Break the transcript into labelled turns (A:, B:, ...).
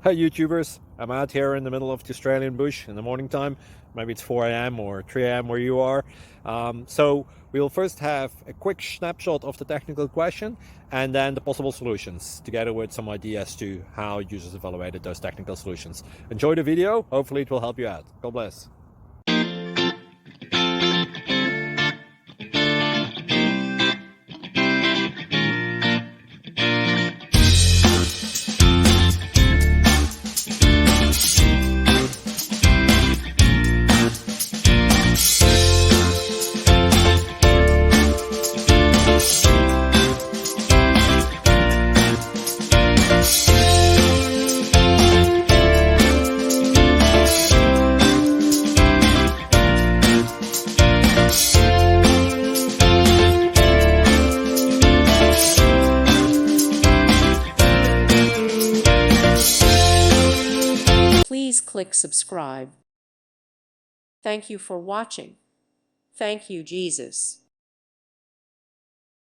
A: Hi YouTubers, I'm out here in the middle of the Australian bush in the morning time. Maybe it's 4 a.m. or 3 a.m. where you are. So we'll first have a quick snapshot of the technical question and then the possible solutions, together with some ideas to how users evaluated those technical solutions. Enjoy the video, hopefully it will help you out. God bless.
B: Please click subscribe. Thank you for watching. Thank you, Jesus.